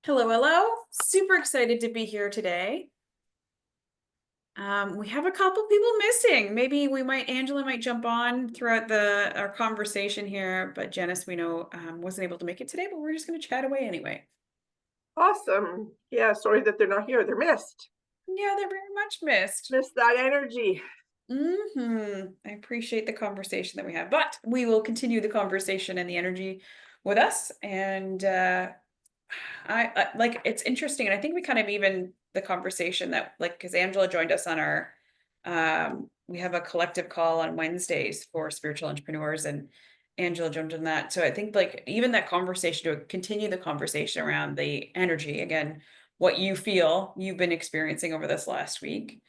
Hello, hello. Super excited to be here today. We have a couple people missing. Maybe Angela might jump on throughout our conversation here, but Janice, we know, wasn't able to make it today, but we're just going to chat away anyway. Awesome. Yeah, sorry that they're not here. They're missed. Yeah, they're very much missed. Missed that energy. I appreciate the conversation that we have, but we will continue the conversation and the energy with us. And I like it's interesting, and I think we kind of even the conversation that like because Angela joined us on our we have a collective call on Wednesdays for spiritual entrepreneurs, and Angela jumped in that. So I think like even that conversation to continue the conversation around the energy again, what you feel you've been experiencing over this last week.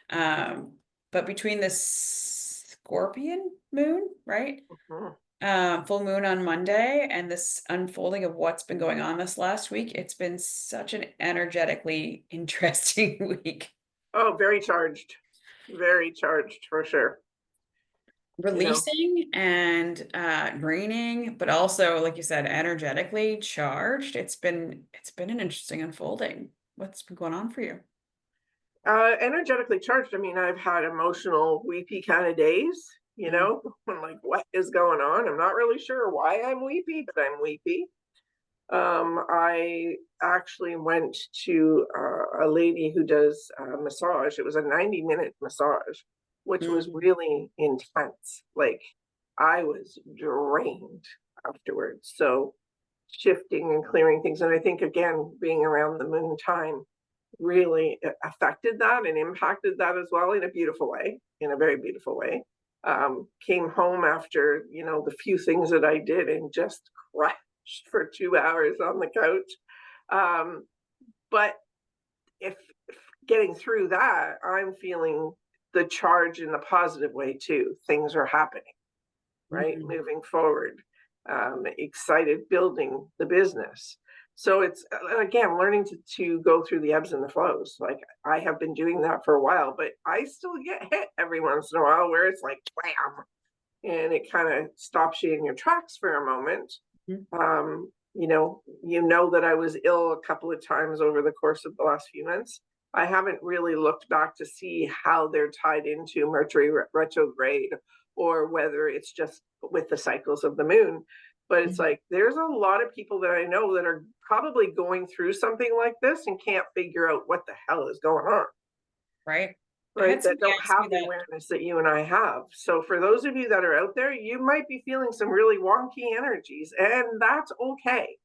Um, but between this Scorpion moon, right? Mhm. Full moon on Monday and this unfolding of what's been going on this last week, it's been such an energetically interesting week. Oh, very charged for sure. You know, Releasing and draining, but also, like you said, energetically charged. It's been an interesting unfolding. What's been going on for you? energetically charged. I mean, I've had emotional, weepy kind of days. Mm, I'm like, what is going on? I'm not really sure why I'm weepy, but I'm weepy. I actually went to a lady who does massage. It was a 90-minute massage, which was mm, really intense. Like I was drained afterwards. So shifting and clearing things. And I think, again, being around the moon time really affected that and impacted that as well in a beautiful way, in a very beautiful way. Came home after, the few things that I did and just crashed for 2 hours on the couch. But if getting through that, I'm feeling the charge in the positive way too. Things are happening, right? mm. Moving forward, excited building the business. So it's again learning to go through the ebbs and the flows. Like I have been doing that for a while, but I still get hit every once in a while where it's like bam, and it kind of stops you in your tracks for a moment. Mm. You know that I was ill a couple of times over the course of the last few months. I haven't really looked back to see how they're tied into Mercury retrograde or whether it's just with the cycles of the moon. But it's Mm. like there's a lot of people that I know that are probably going through something like this and can't figure out what the hell is going on, Right. I right? had That somebody don't ask have me the that. awareness that you and I have. So for those of you that are out there, you might be feeling some really wonky energies, and that's okay.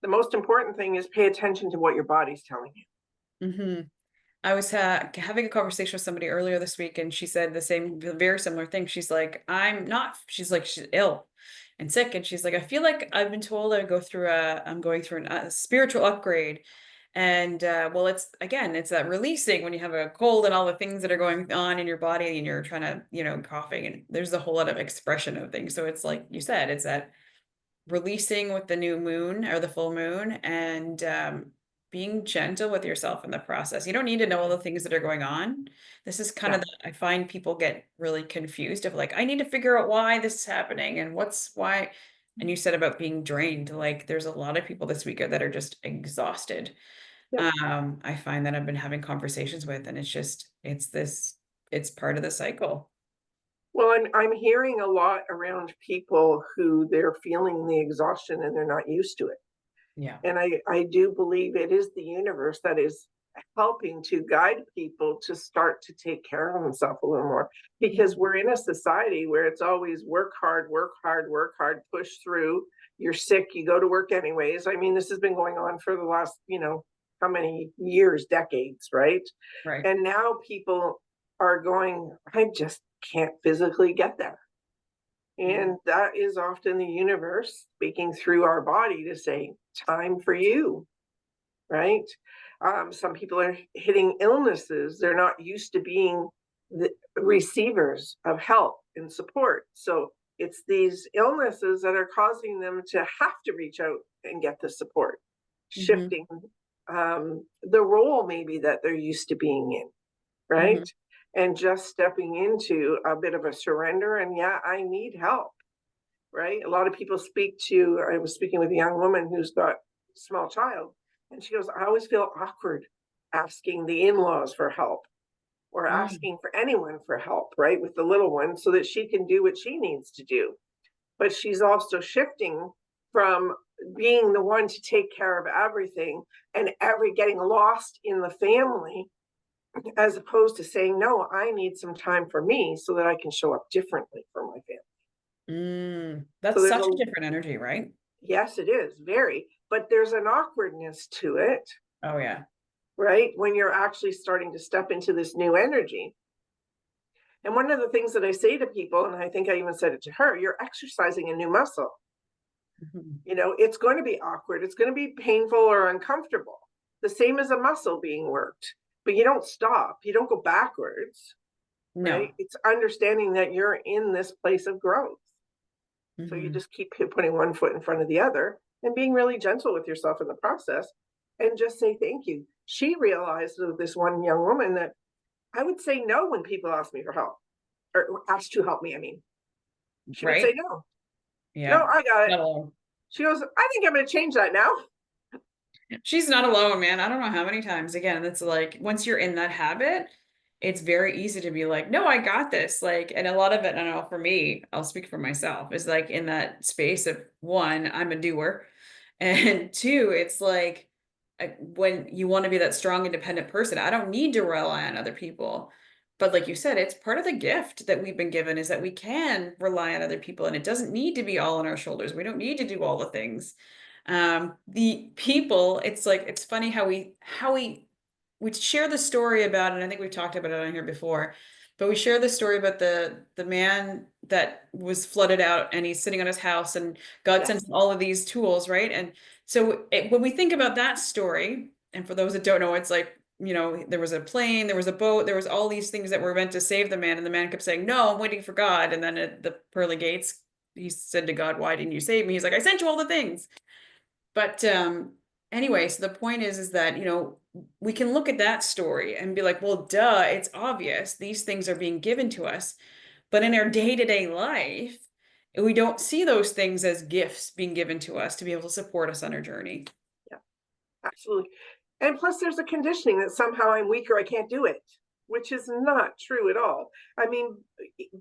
The most important thing is pay attention to what your body's telling you. Hmm. I was having a conversation with somebody earlier this week, and she said the same, very similar thing. She's like, she's like, she's ill and sick. And she's like, I feel like I've been told I'm going through a spiritual upgrade. And well, it's that releasing when you have a cold and all the things that are going on in your body and you're trying to, coughing, and there's a whole lot of expression of things. So it's like you said, it's that releasing with the new moon or the full moon and being gentle with yourself in the process. You don't need to know all the things that are going on. This is kind Yeah. of I find people get really confused of like, I need to figure out why this is happening and what's why. And you said about being drained, like there's a lot of people this week that are just exhausted. Yep. I find that I've been having conversations with, and it's part of the cycle. Well, I'm hearing a lot around people who they're feeling the exhaustion and they're not used to it. Yeah. And I do believe it is the universe that is helping to guide people to start to take care of themselves a little more because we're in a society where it's always work hard, work hard, work hard, push through. You're sick, you go to work anyways. I mean, this has been going on for the last, how many years, decades, right? Right. And now people are going, I just can't physically get there. Mhm. And that is often the universe speaking through our body to say, time for you, right? Some people are hitting illnesses. They're not used to being the receivers of help and support. So it's these illnesses that are causing them to have to reach out and get the support, Mhm. shifting the role maybe that they're used to being in, right? Mhm. And just stepping into a bit of a surrender. And yeah, I need help, right? A lot of people I was speaking with a young woman who's got a small child. And she goes, I always feel awkward asking the in-laws for help or Mm, asking for anyone for help, right, with the little one so that she can do what she needs to do. But she's also shifting from being the one to take care of everything and every getting lost in the family, as opposed to saying, no, I need some time for me so that I can show up differently for my family. So that's there's such a, a different energy, right? yes, it is very, but there's an awkwardness to it, Oh yeah. right? When you're actually starting to step into this new energy. And one of the things that I say to people, and I think I even said it to her, you're exercising a new muscle. Mhm. It's going to be awkward, it's going to be painful or uncomfortable, the same as a muscle being worked, but you don't stop, you don't go backwards, right? No. It's understanding that you're in this place of growth. So you Hmm. just keep putting one foot in front of the other and being really gentle with yourself in the process and just say thank you. She realized with this one young woman that I would say no when people ask me for help or asked to help me. I mean, she would say Right? no. No, Yeah. I got it. Not alone. She goes, I think I'm going to change that now. She's not alone, man. I don't know how many times. Again, it's like once you're in that habit, it's very easy to be like, no, I got this. Like, and a lot of it, I don't know, for me, I'll speak for myself, is like in that space of one, I'm a doer. And two, it's like when you want to be that strong, independent person, I don't need to rely on other people. But like you said, it's part of the gift that we've been given is that we can rely on other people and it doesn't need to be all on our shoulders. We don't need to do all the things. The people, it's like it's funny how we share the story about, and I think we've talked about it on here before, but we share the story about the man that was flooded out and he's sitting on his house and God sends Yes. him all of these tools, right? And so when we think about that story, and for those that don't know, it's like, there was a plane, there was a boat, there was all these things that were meant to save the man, and the man kept saying, "No, I'm waiting for God." And then at the pearly gates, he said to God, "Why didn't you save me?" He's like, "I sent you all the things." But anyway, so the point is that, we can look at that story and be like, well, duh, it's obvious. These things are being given to us. But in our day-to-day life, we don't see those things as gifts being given to us to be able to support us on our journey. Yeah, absolutely. And plus, there's a conditioning that somehow I'm weak or I can't do it, which is not true at all. I mean,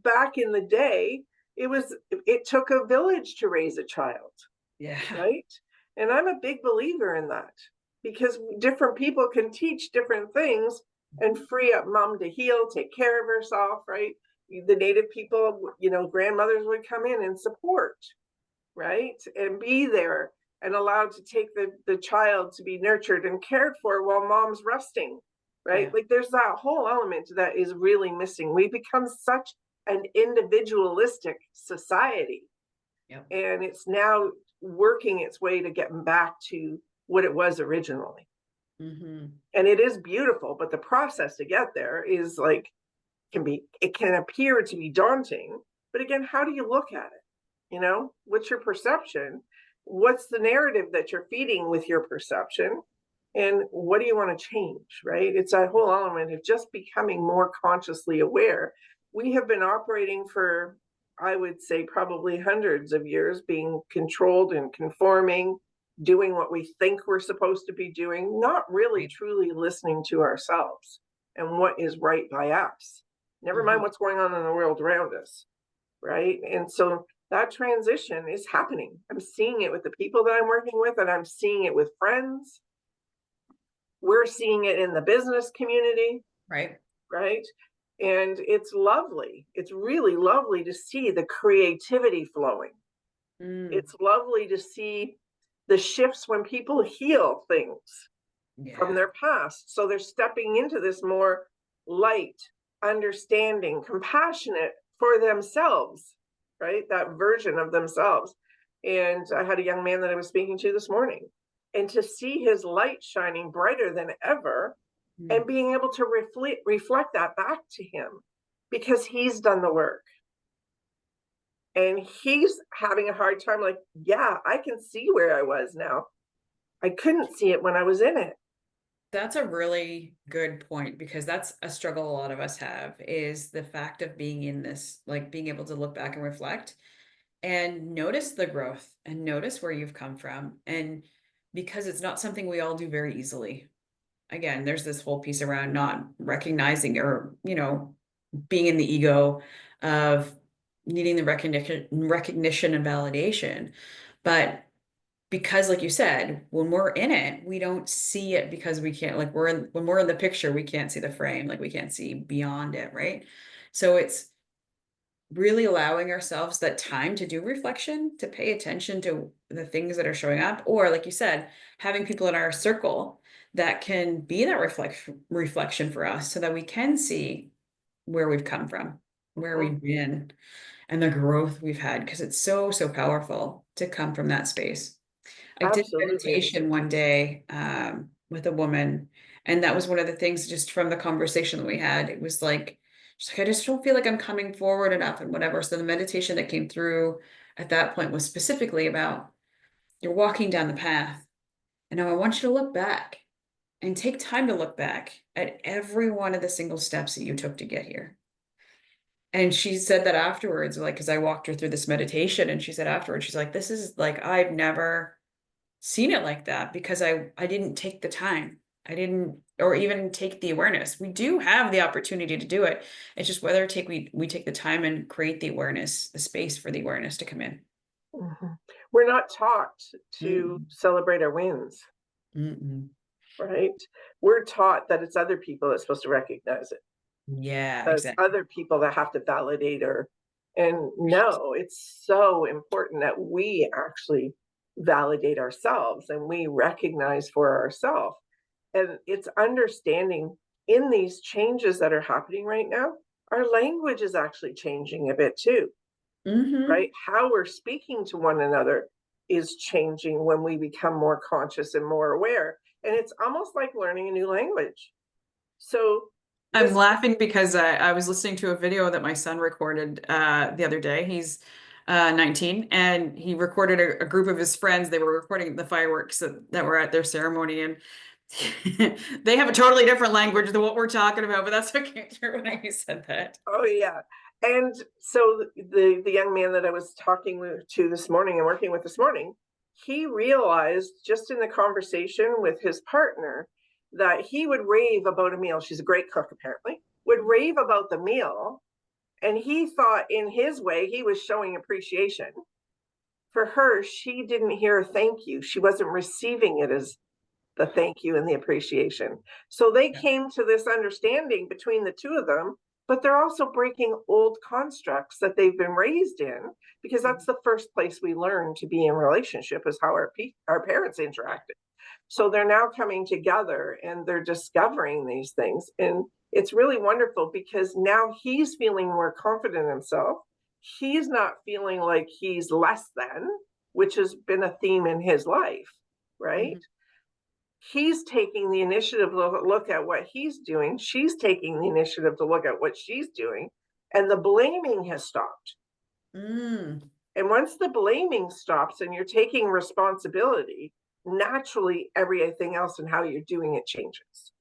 back in the day, it took a village to raise a child, Yeah. right? And I'm a big believer in that because different people can teach different things and free up mom to heal, take care of herself, right? The native people, grandmothers would come in and support, right? And be there and allowed to take the child to be nurtured and cared for while mom's resting, right? Yeah. Like there's that whole element that is really missing. We become such an individualistic society, Yep. and it's now working its way to getting back to what it was originally. Hmm. And it is beautiful, but the process to get there is like it can appear to be daunting, but again, how do you look at it? What's your perception? What's the narrative that you're feeding with your perception? And what do you want to change, right? It's that whole element of just becoming more consciously aware. We have been operating for, I would say, probably hundreds of years, being controlled and conforming, doing what we think we're supposed to be doing, not really Right. truly listening to ourselves and what is right by us. Never mind Hmm. what's going on in the world around us, right? And so that transition is happening. I'm seeing it with the people that I'm working with, and I'm seeing it with friends. We're seeing it in the business community, Right. right? And it's lovely. It's really lovely to see the creativity flowing. Mm. It's lovely to see the shifts when people heal things from Yeah. their past. So they're stepping into this more light, understanding, compassionate for themselves, right? That version of themselves. And I had a young man that I was speaking to this morning, and to see his light shining brighter than ever Mm. and being able to reflect that back to him because he's done the work. And he's having a hard time, like, yeah, I can see where I was now. I couldn't see it when I was in it. That's a really good point because that's a struggle a lot of us have is the fact of being in this, like being able to look back and reflect and notice the growth and notice where you've come from and because it's not something we all do very easily. Again, there's this whole piece around not recognizing or, being in the ego of needing the recognition and validation. But because like you said, when we're in it, we don't see it because we can't like when we're in the picture, we can't see the frame, like we can't see beyond it, right? So it's really allowing ourselves that time to do reflection, to pay attention to the things that are showing up, or like you said, having people in our circle that can be that reflection for us so that we can see where we've come from, where Mhm. we've been, and the growth we've had, because it's so, so powerful to come from that space. I did Absolutely it is. meditation one day with a woman, and that was one of the things just from the conversation that we had. It was like, she's like, I just don't feel like I'm coming forward enough and whatever. So the meditation that came through at that point was specifically about you're walking down the path, and now I want you to look back and take time to look back at every one of the single steps that you took to get here. And she said that afterwards, like, because I walked her through this meditation, and she said afterwards, she's like, this is like, I've never seen it like that because I didn't take the time. I didn't or even take the awareness. We do have the opportunity to do it. It's just whether take we take the time and create the awareness, the space for the awareness to come in. Mhm. We're not taught to Mm-mm, celebrate our wins, mm-mm. right? We're taught that it's other people that's supposed to recognize it. Yeah, It's exactly. other people that have to validate her. And no, it's so important that we actually validate ourselves and we recognize for ourselves. And it's understanding in these changes that are happening right now, our language is actually changing a bit too, Hmm. right? How we're speaking to one another is changing when we become more conscious and more aware. And it's almost like learning a new language. So, I'm this, laughing because I was listening to a video that my son recorded the other day. He's 19, and he recorded a group of his friends. They were recording the fireworks that were at their ceremony, and they have a totally different language than what we're talking about, but that's what came through when you said that. oh, yeah. And so the young man that I was talking to this morning and working with this morning, he realized just in the conversation with his partner that he would rave about a meal. She's a great cook, apparently, would rave about the meal. And he thought in his way, he was showing appreciation. For her, she didn't hear a thank you. She wasn't receiving it as the thank you and the appreciation. So they Yeah. came to this understanding between the two of them, but they're also breaking old constructs that they've been raised in, because that's the first place we learn to be in relationship is how our parents interacted. So they're now coming together and they're discovering these things. And it's really wonderful because now he's feeling more confident in himself. He's not feeling like he's less than, which has been a theme in his life, right? Mhm. He's taking the initiative to look at what he's doing. She's taking the initiative to look at what she's doing. And the blaming has stopped. Mm. And once the blaming stops and you're taking responsibility, naturally everything else and how you're doing it changes.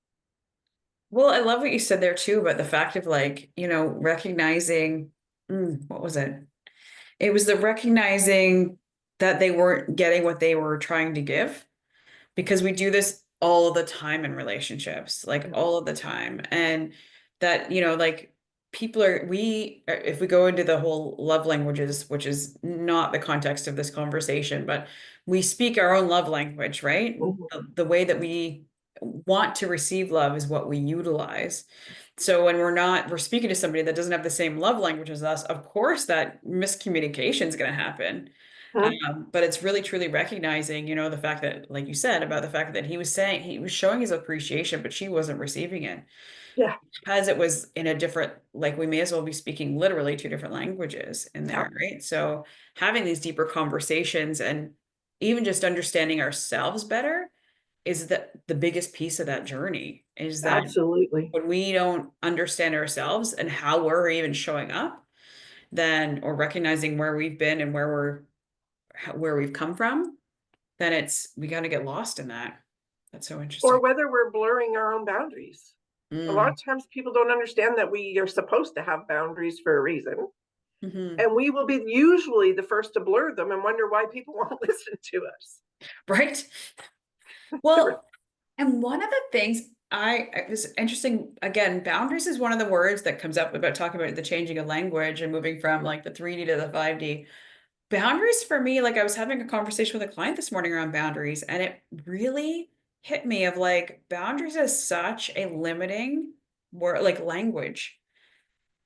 Well, I love what you said there too about the fact of like, recognizing, what was it? It was the recognizing that they weren't getting what they were trying to give, because we do this all the time in relationships, like Mhm. all of the time. And that, like if we go into the whole love languages, which is not the context of this conversation, but we speak our own love language, right? The way that we want to receive love is what we utilize. So when we're speaking to somebody that doesn't have the same love language as us, of course that miscommunication is going to happen. Mhm. But it's really truly recognizing, the fact that, like you said, about the fact that he was showing his appreciation, but she wasn't receiving it Yeah, because it was in a different, like we may as well be speaking literally two different languages in yeah, there, right? So having these deeper conversations and even just understanding ourselves better is the biggest piece of that journey is that absolutely. when we don't understand ourselves and how we're even showing up, then or recognizing where we've been and where we've come from, then we got to get lost in that. That's so Or interesting. whether we're blurring our own boundaries. A lot Mm. of times people don't understand that we are supposed to have boundaries for a reason. Hmm. And we will be usually the first to blur them and wonder why people won't listen to us. Right? Well, and one of the things it was interesting, again, boundaries is one of the words that comes up about talking about the changing of language and moving from like the 3D to the 5D. Boundaries for me, like I was having a conversation with a client this morning around boundaries, and it really hit me of like boundaries is such a limiting word, like language,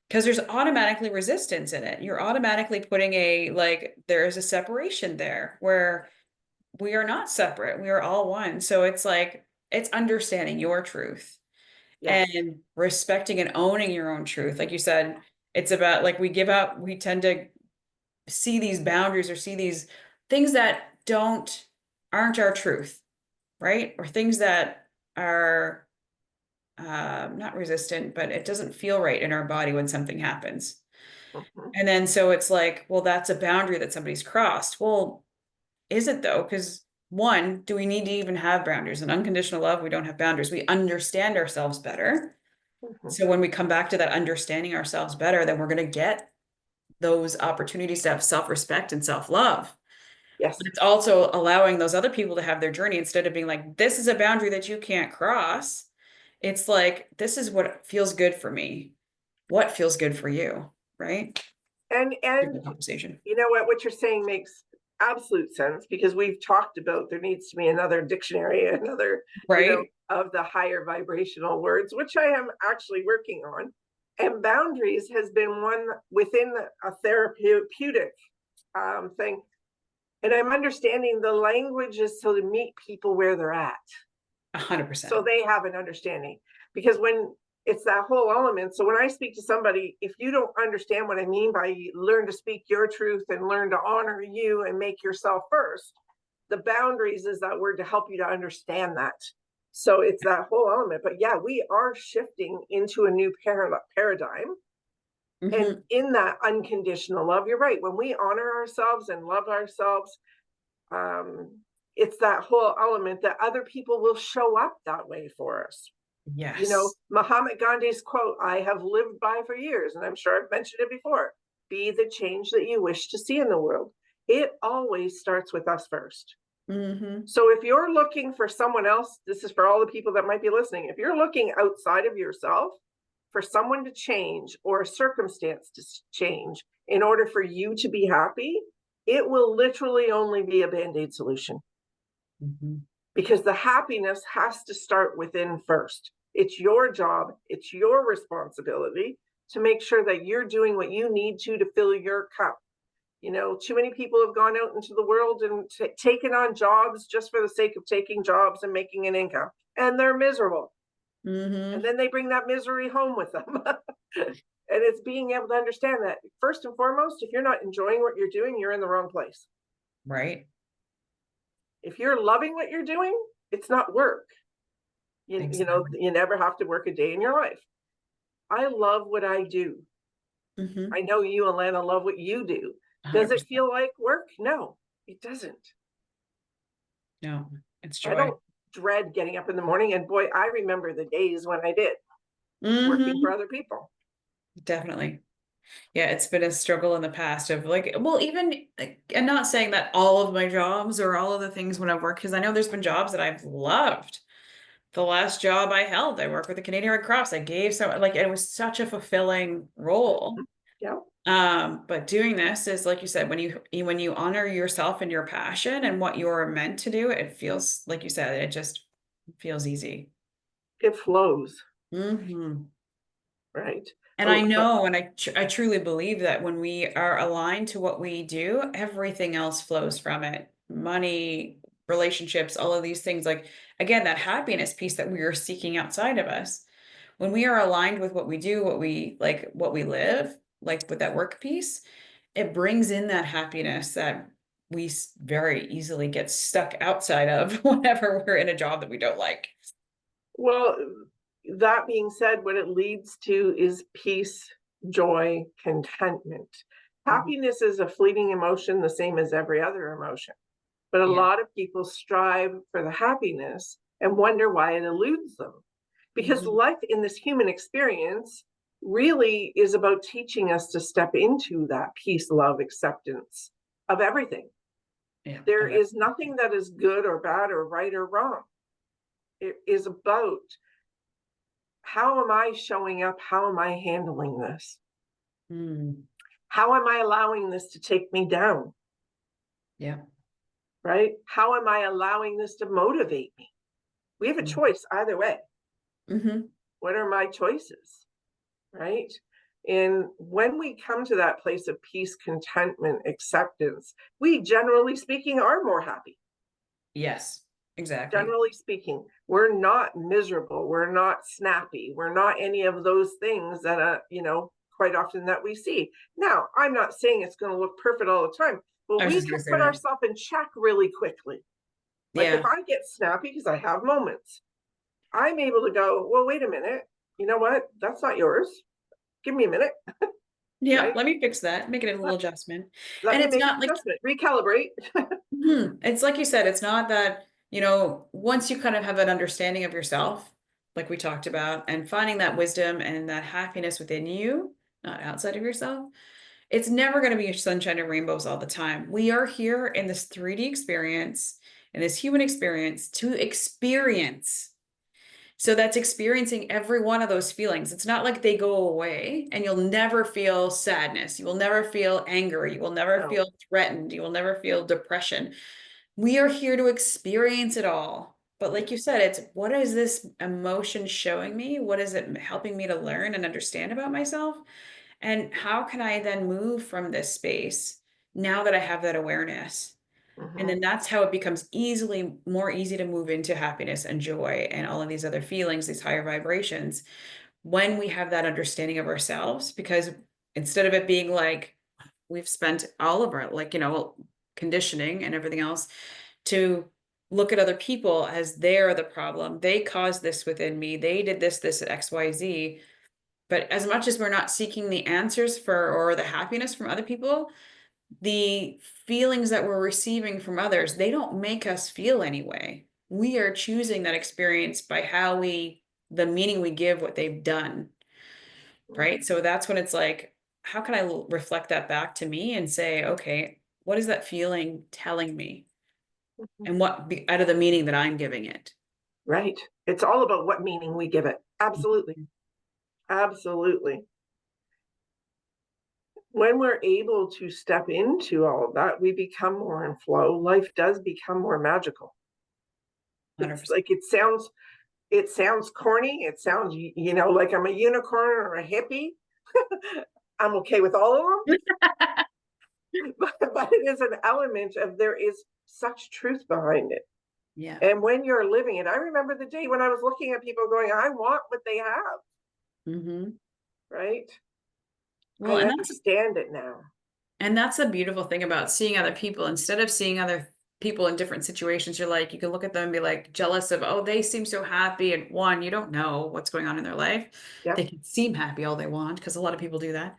because there's automatically resistance in it. You're automatically putting like, there is a separation there where we are not separate. We are all one. So it's like, it's understanding your truth Yes. and respecting and owning your own truth. Like you said, it's about like we tend to see these boundaries or see these things that aren't our truth, right? Or things that are not resistant, but it doesn't feel right in our body when something happens. Mhm, And then so it's like, well, that's a boundary that somebody's crossed. Well, is it though? Because one, do we need to even have boundaries? In unconditional love, we don't have boundaries. We understand ourselves better. mhm. So when we come back to that understanding ourselves better, then we're going to get those opportunities to have self-respect and self-love. But Yes. it's also allowing those other people to have their journey instead of being like, this is a boundary that you can't cross. It's like, this is what feels good for me. What feels good for you, right? And Different conversation. you know what you're saying makes absolute sense, because we've talked about there needs to be another dictionary, another, Right? of the higher vibrational words, which I am actually working on. And boundaries has been one within a therapeutic thing. And I'm understanding the language is to meet people where they're at, so 100%. they have an understanding. Because when it's that whole element, so when I speak to somebody, if you don't understand what I mean by learn to speak your truth and learn to honor you and make yourself first, the boundaries is that word to help you to understand that. So it's that whole element. But yeah, we are shifting into a new paradigm. And Hmm. in that unconditional love, you're right, when we honor ourselves and love ourselves, um, it's that whole element that other people will show up that way for us. Yes. Muhammad Gandhi's quote, I have lived by for years, and I'm sure I've mentioned it before: be the change that you wish to see in the world. It always starts with us first. Hmm. So if you're looking for someone else, this is for all the people that might be listening. If you're looking outside of yourself for someone to change or a circumstance to change in order for you to be happy, it will literally only be a band aid solution, Hmm. because the happiness has to start within first. It's your job, it's your responsibility to make sure that you're doing what you need to fill your cup. Too many people have gone out into the world and taken on jobs just for the sake of taking jobs and making an income, and they're miserable. And Hmm. then they bring that misery home with them. And it's being able to understand that first and foremost, if you're not enjoying what you're doing, you're in the wrong place. Right. If you're loving what you're doing, it's not work. Exactly. You never have to work a day in your life. I love what I do. Hmm. I know you and Lana love what you do. Does it 100%. feel like work? No, it doesn't. No, it's I joy. don't dread getting up in the morning. And boy, I remember the days when I did, working for Hmm. other people. Definitely. Yeah, it's been a struggle in the past of like, well, even, like, and not saying that all of my jobs or all of the things when I've worked, because I know there's been jobs that I've loved. The last job I held, I worked with the Canadian Red Cross. I gave so like it was such a fulfilling role. Yeah. But doing this is like you said, when you honor yourself and your passion and what you're meant to do, it feels like you said, it just feels easy. It flows, Hmm. right? And I know, and I truly believe that when we are aligned to what we do, everything else flows from it. Money, relationships, all of these things. Like, again, that happiness piece that we are seeking outside of us. When we are aligned with what we do, what we like, what we live, like with that work piece, it brings in that happiness that very easily get stuck outside of whenever we're in a job that we don't like. Well, that being said, what it leads to is peace, joy, contentment. Mhm. Happiness is a fleeting emotion, the same as every other emotion. But a Yeah. lot of people strive for the happiness and wonder why it eludes them. Because Mhm. life in this human experience really is about teaching us to step into that peace, love, acceptance of everything. Yeah. There Oh, is nothing that is good or bad or right or wrong. It is about, how am I showing up? How am I handling this? mm, How am I allowing this to take me down? yeah. Right? How am I allowing this to motivate me? We have a choice either way. Mm-hmm. What are my choices? Right? And when we come to that place of peace, contentment, acceptance, we generally speaking are more happy. Yes, exactly. Generally speaking, we're not miserable, we're not snappy, we're not any of those things that quite often that we see. Now, I'm not saying it's going to look perfect all the time, but I was we just can gonna say put that. ourselves in check really quickly. Like if Yeah. I get snappy, because I have moments, I'm able to go, well, wait a minute, you know what, that's not yours, give me a minute. Yeah. Right, Let me fix that. Make it a little adjustment. let And me it's make an not like, adjustment, recalibrate. it's like you said, it's not that, once you kind of have an understanding of yourself, like we talked about, and finding that wisdom and that happiness within you, not outside of yourself, it's never going to be sunshine and rainbows all the time. We are here in this 3D experience, in this human experience to experience. So that's experiencing every one of those feelings. It's not like they go away and you'll never feel sadness. You will never feel anger. You will never No. feel threatened. You will never feel depression. We are here to experience it all. But like you said, it's what is this emotion showing me? What is it helping me to learn and understand about myself? And how can I then move from this space now that I have that awareness? And Mm-hmm. then that's how it becomes easily more easy to move into happiness and joy and all of these other feelings, these higher vibrations, when we have that understanding of ourselves. Because instead of it being like we've spent all of our, like, conditioning and everything else to look at other people as they're the problem, they caused this within me, they did this XYZ. But as much as we're not seeking the answers for or the happiness from other people, the feelings that we're receiving from others, they don't make us feel anyway. We are choosing that experience by the meaning we give what they've done, right? So that's when it's like, how can I reflect that back to me and say, okay, what is that feeling telling me? Mm-hmm. And out of the meaning that I'm giving it? Right, it's all about what meaning we give it. Absolutely. Absolutely. When we're able to step into all of that, we become more in flow. Life does become more magical. It's 100%. like it sounds corny. It sounds, like I'm a unicorn or a hippie. I'm okay with all of them, but it is an element of, there is such truth behind it. Yeah. And when you're living it, I remember the day when I was looking at people going, I want what they have, Hmm. right? Well, I understand it now. and that's the beautiful thing about seeing other people. Instead of seeing other people in different situations, you're like, you can look at them and be like jealous of, oh, they seem so happy. And one, you don't know what's going on in their life. Yep. They can seem happy all they want because a lot of people do that.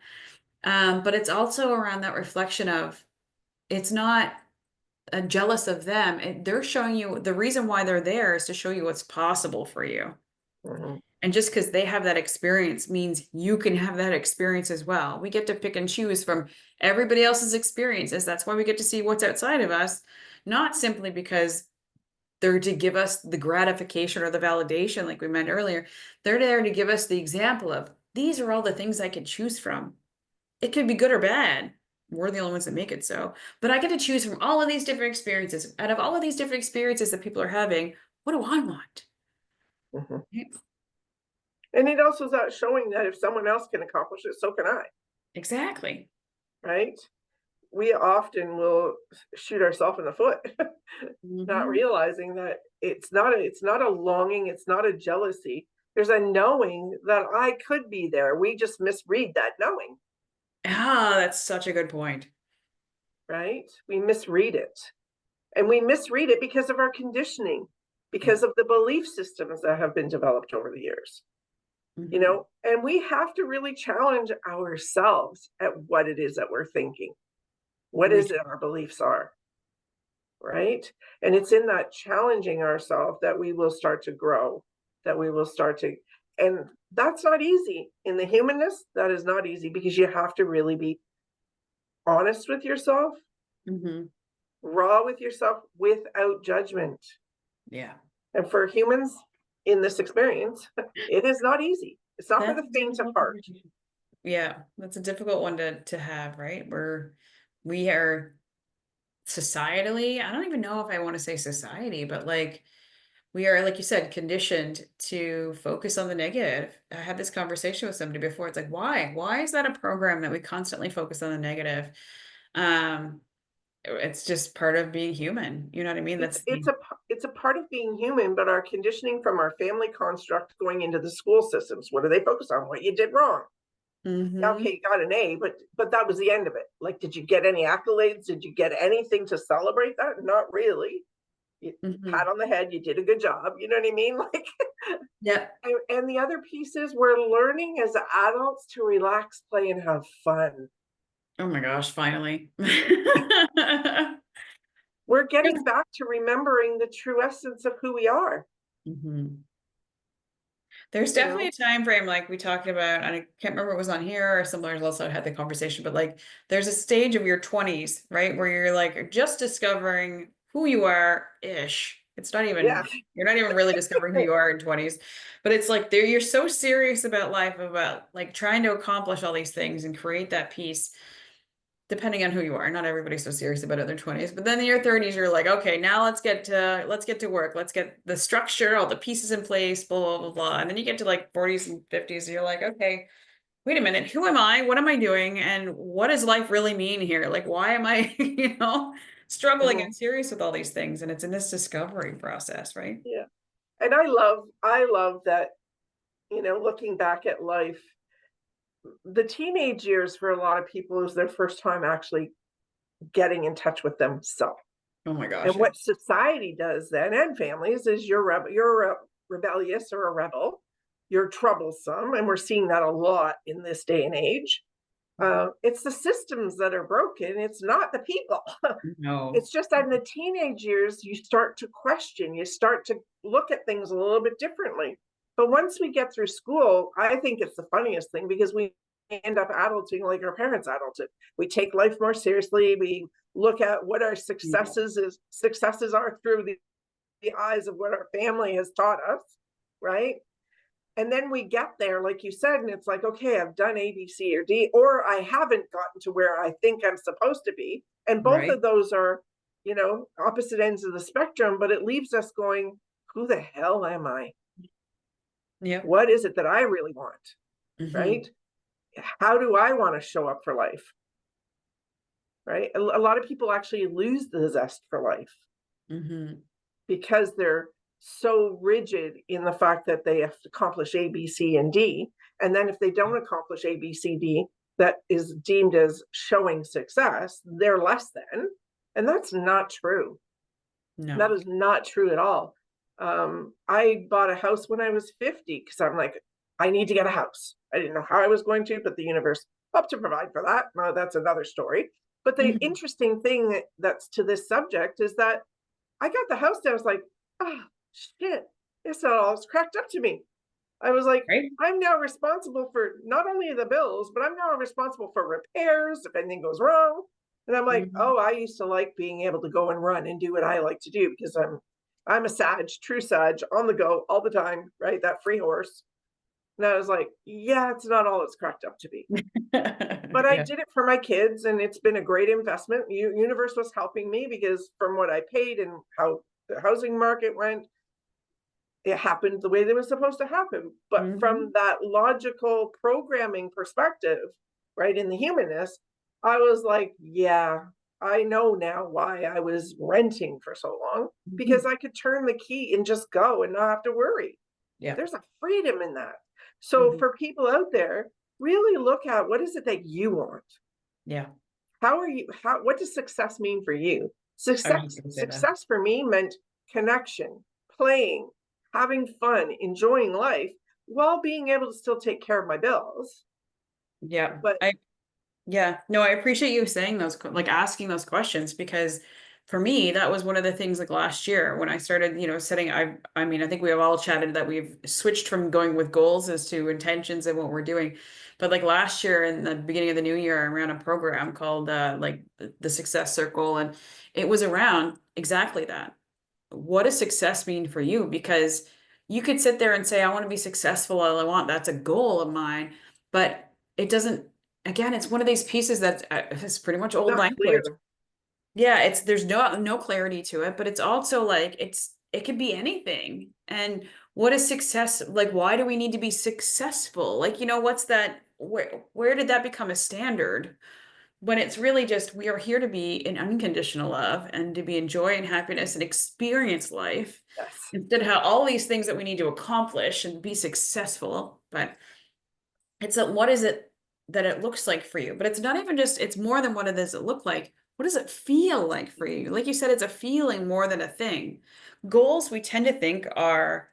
But it's also around that reflection of it's not jealous of them. They're showing you the reason why they're there is to show you what's possible for you. Mm-hmm. And just because they have that experience means you can have that experience as well. We get to pick and choose from everybody else's experiences. That's why we get to see what's outside of us, not simply because they're to give us the gratification or the validation, like we meant earlier. They're there to give us the example of these are all the things I could choose from. It could be good or bad. We're the only ones that make it so. But I get to choose from all of these different experiences. Out of all of these different experiences that people are having, what do I want? Mm-hmm. And it also is out showing that if someone else can accomplish it, so can I, Exactly. right? We often will shoot ourselves in the foot, not Hmm. realizing that it's not a longing, it's not a jealousy. There's a knowing that I could be there. We just misread that knowing, Ah, that's such a good point. right? We misread it. And we misread it because of our conditioning, Yeah. because of the belief systems that have been developed over the years. Hmm. And we have to really challenge ourselves at what it is that we're thinking, what We is it our beliefs are, right? And it's in that challenging ourselves that we will start to grow, that we will start to, and that's not easy in the humanness. That is not easy because you have to really be honest with yourself hmm raw with yourself without judgment. Yeah. And for humans in this experience, it is not easy. It's not for That's the a faint of difficult heart. conversation. Yeah, that's a difficult one to have, right? We are societally, I don't even know if I want to say society, but like we are, like you said, conditioned to focus on the negative. I had this conversation with somebody before. It's like, why? Why is that a program that we constantly focus on the negative? Um, it's just part of being human. You know what I mean? It's That's the it's a it's a part of being human, but our conditioning from our family construct going into the school systems. What do they focus on? What you did wrong. hmm Okay, you got an A, but that was the end of it. Like, did you get any accolades? Did you get anything to celebrate that? Not really. You pat hmm on the head, you did a good job. You know what I mean? Like, Yeah. and the other piece is we're learning as adults to relax, play, and have fun. Oh my gosh, finally. We're getting back to remembering the true essence of who we are. Mhm. There's You definitely know, a time frame like we talked about, and I can't remember if it was on here or somewhere else I had the conversation, but like there's a stage of your 20s, right? Where you're like just discovering who you are ish. It's not yeah. even, you're not even really discovering who you are in 20s, but it's like there you're so serious about life, about like trying to accomplish all these things and create that peace depending on who you are. Not everybody's so serious about it in their 20s, but then in your 30s, you're like, okay, now let's get to work. Let's get the structure, all the pieces in place, blah, blah, blah, blah. And then you get to like 40s and 50s, and you're like, okay, wait a minute, who am I? What am I doing? And what does life really mean here? Like, why am I, struggling Mhm. and serious with all these things? And it's in this discovery process, right? Yeah. And I love that, looking back at life, the teenage years for a lot of people is their first time actually getting in touch with themselves. Oh my And gosh, yeah. what society does then, and families, is you're rebellious or a rebel, you're troublesome, and we're seeing that a lot in this day and age. It's the systems that are broken. It's not the people. No. It's just that in the teenage years, you start to question, you start to look at things a little bit differently. But once we get through school, I think it's the funniest thing because we end up adulting like our parents adulted. We take life more seriously. We look at what our Yeah. successes are through the eyes of what our family has taught us, right? And then we get there, like you said, and it's like, okay, I've done A, B, C, or D, or I haven't gotten to where I think I'm supposed to be. And both Right. of those are, opposite ends of the spectrum, but it leaves us going, who the hell am I? Yep. What is it that I really want? hmm Right? How do I want to show up for life? Right? A lot of people actually lose the zest for life hmm because they're so rigid in the fact that they have to accomplish A, B, C, and D. And then if they don't accomplish A, B, C, D, that is deemed as showing success, they're less than. And that's not true. That No. is not true at all. I bought a house when I was 50 because I'm like, I need to get a house. I didn't know how I was going to, but the universe helped to provide for that. That's another story. But the hmm interesting thing that's to this subject is that I got the house down. I was like, oh, shit. It's all cracked up to me. I was like, Right. I'm now responsible for not only the bills, but I'm now responsible for repairs if anything goes wrong. And I'm like, hmm oh, I used to like being able to go and run and do what I like to do because I'm a Sag, true Sag, on the go all the time, right? That free horse. And I was like, yeah, it's not all it's cracked up to be. But I Yeah. did it for my kids, and it's been a great investment. Universe was helping me because from what I paid and how the housing market went, it happened the way that it was supposed to happen. But from hmm that logical programming perspective, right, in the humanness, I was like, yeah, I know now why I was renting for so long because hmm I could turn the key and just go and not have to worry. Yeah. There's a freedom in that. So hmm for people out there, really look at what is it that you want? Yeah. What does success mean for you? I was just Success gonna say that. success for me meant connection, playing, having fun, enjoying life while being able to still take care of my bills. Yeah. But Yeah. No, I appreciate you saying those, like asking those questions because for me, that was one of the things like last year when I started, setting, I mean, I think we have all chatted that we've switched from going with goals as to intentions and what we're doing. But like last year in the beginning of the new year, I ran a program called like the Success Circle, and it was around exactly that. What does success mean for you? Because you could sit there and say, I want to be successful all I want. That's a goal of mine. But it doesn't, again, it's one of these pieces that is pretty much old Not language. clear. Yeah, there's no clarity to it, but it's also like it could be anything. And what is success? Like, why do we need to be successful? Like, what's that? Where did that become a standard? When it's really just we are here to be in unconditional love and to be in joy and happiness and experience life Yes. instead of have all these things that we need to accomplish and be successful. But it's a, what is it that it looks like for you? But it's not even just, it's more than what it does it look like. What does it feel like for you? Like you said, it's a feeling more than a thing. Goals we tend to think are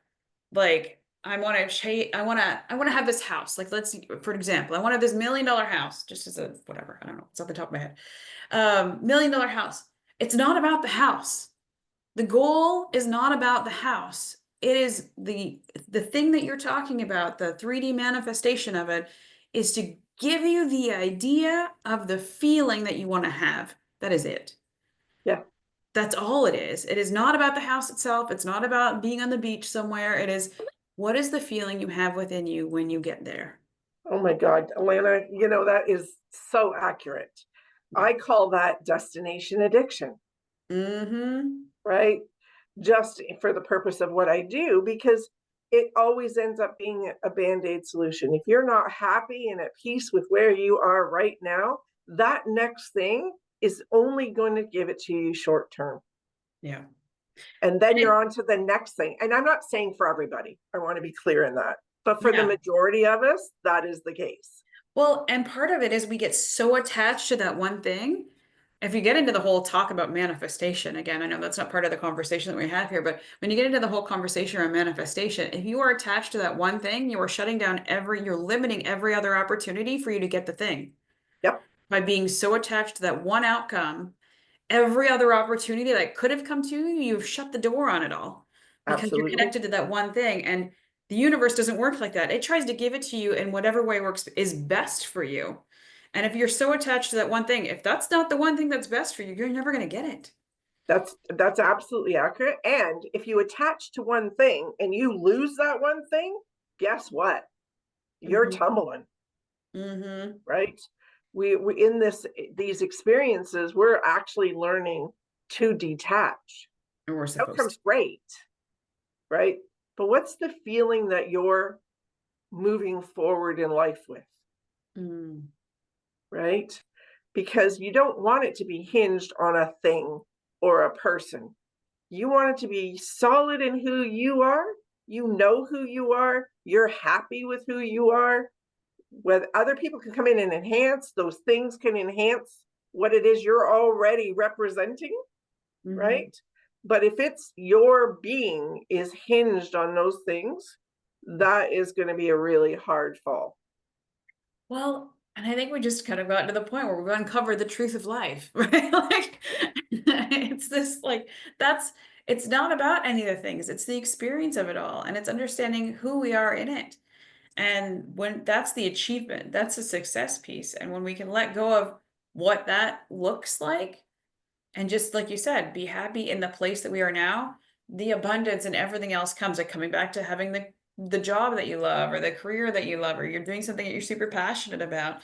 like, I want to have this house. Like let's for example, I want to have this $1 million house, just as a whatever, I don't know, it's off the top of my head. $1 million house. It's not about the house. The goal is not about the house. It is the thing that you're talking about, the 3D manifestation of it, is to give you the idea of the feeling that you want to have. That is it. Yeah. That's all it is. It is not about the house itself. It's not about being on the beach somewhere. It is what is the feeling you have within you when you get there? Oh my God, Alana, that is so accurate. Yeah. I call that destination addiction, Mm-hmm. right? Just for the purpose of what I do, because it always ends up being a band-aid solution. If you're not happy and at peace with where you are right now, that next thing is only going to give it to you short term. Yeah. And then And you're on to the next thing. And I'm not saying for everybody, I want to be clear in that. But for the yeah. majority of us, that is the case. Well, and part of it is we get so attached to that one thing. If you get into the whole talk about manifestation, again, I know that's not part of the conversation that we have here, but when you get into the whole conversation around manifestation, if you are attached to that one thing, you are shutting down you're limiting every other opportunity for you to get the thing Yep, by being so attached to that one outcome. Every other opportunity that could have come to you, you've shut the door on it all because you're absolutely. connected to that one thing. And the universe doesn't work like that. It tries to give it to you in whatever way works is best for you. And if you're so attached to that one thing, if that's not the one thing that's best for you, you're never going to get it. That's absolutely accurate. And if you attach to one thing and you lose that one thing, guess what? You're Hmm. tumbling, Hmm. right? We in these experiences, we're actually learning to detach. And we're supposed to. Outcome's great, right? But what's the feeling that you're moving forward in life with, Mm. right? Because you don't want it to be hinged on a thing or a person. You want it to be solid in who you are. You know who you are. You're happy with who you are. Whether other people can come in and enhance, those things can enhance what it is you're already representing, Hmm. right? But if it's your being is hinged on those things, that is going to be a really hard fall. Well, and I think we just kind of got to the point where we've uncovered the truth of life, right? Like, it's this, like, that's, it's not about any of the things, it's the experience of it all, and it's understanding who we are in it. And when that's the achievement, that's the success piece. And when we can let go of what that looks like, and just like you said, be happy in the place that we are now, the abundance and everything else comes. Like coming back to having the job that you love or the career that you love, or you're doing something that you're super passionate about.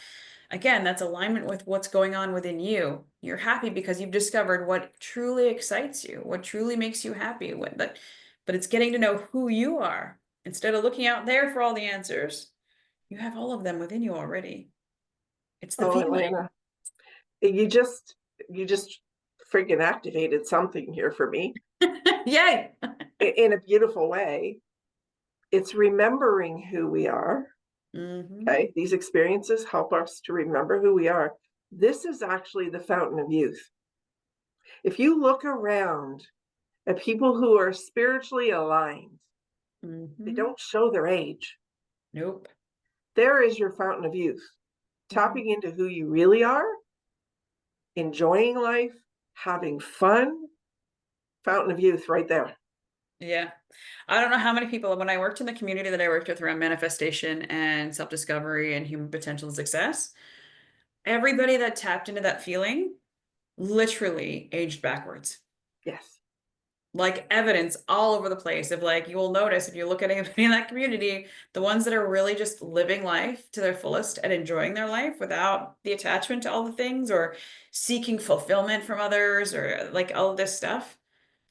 Again, that's alignment with what's going on within you. You're happy because you've discovered what truly excites you, what truly makes you happy. But it's getting to know who you are instead of looking out there for all the answers. You have all of them within you already. It's the Oh, feeling. Atlanta, you just freaking activated something here for me Yay. in a beautiful way. It's remembering who we are. Hmm. Okay, these experiences help us to remember who we are. This is actually the fountain of youth. If you look around at people who are spiritually aligned, they Hmm. don't show their age. Nope. There is your fountain of youth, Mhm. tapping into who you really are, enjoying life, having fun, fountain of youth right there. Yeah. I don't know how many people, when I worked in the community that I worked with around manifestation and self-discovery and human potential and success, everybody that tapped into that feeling literally aged backwards. Yes. Like evidence all over the place of like, you will notice if you look at anybody in that community, the ones that are really just living life to their fullest and enjoying their life without the attachment to all the things or seeking fulfillment from others or like all of this stuff.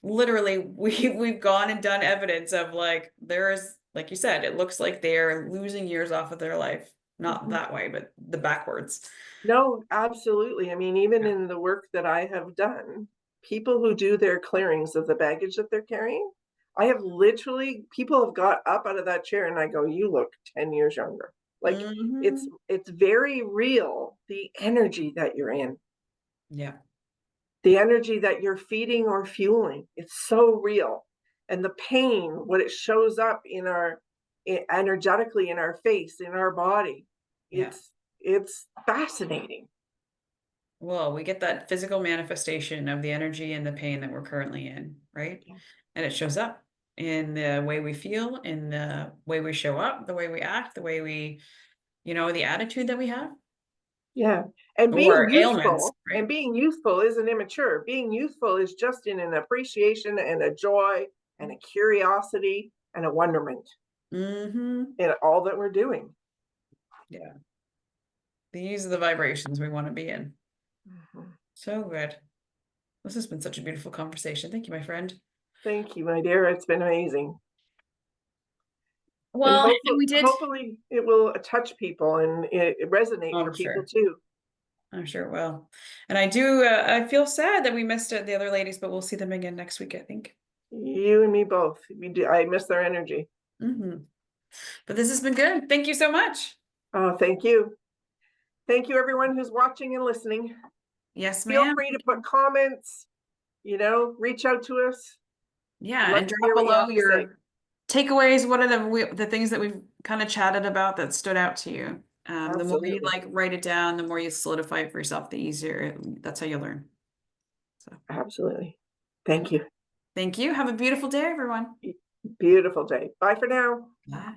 Literally, we've gone and done evidence of like there is, like you said, it looks like they're losing years off of their life. Not Mhm. that way, but the backwards. No, absolutely. I mean, even Yeah. in the work that I have done, people who do their clearings of the baggage that they're carrying, I have literally people have got up out of that chair and I go, "You look 10 years younger." Like Hmm. it's very real, the energy that you're in, Yeah. the energy that you're feeding or fueling. It's so real. And the pain, what it shows up in our energetically in our face, in our body. Yeah. It's fascinating. Well, we get that physical manifestation of the energy and the pain that we're currently in, right? Yeah. And it shows up in the way we feel, in the way we show up, the way we act, the way we, the attitude that we have, Yeah. And or ailments, right? being youthful isn't immature. Being youthful is just in an appreciation and a joy and a curiosity and a wonderment Hmm. in all that we're doing. Yeah. These are the vibrations we want to be in. Mhm. So good. This has been such a beautiful conversation. Thank you, my friend. Thank you, my dear. It's been amazing. And Well, and we did. hopefully it will touch people and it resonate Oh, for I'm people sure. too. I'm sure it will. And I do, I feel sad that we missed the other ladies, but we'll see them again next week, I think. You and me both. I miss their energy. Hmm. But this has been good. Thank you so much. Oh, thank you. Thank you, everyone who's watching and listening. Yes, Feel ma'am. free to put comments, reach out to us. Yeah, Love and to drop hear what you below have to say. your takeaways. What are the things that we've kind of chatted about that stood out to you? The more you Absolutely. like write it down, the more you solidify it for yourself, the easier. That's how you learn. So Absolutely. Thank you. thank you. Have a beautiful day, everyone. Beautiful day. Bye for now. Bye.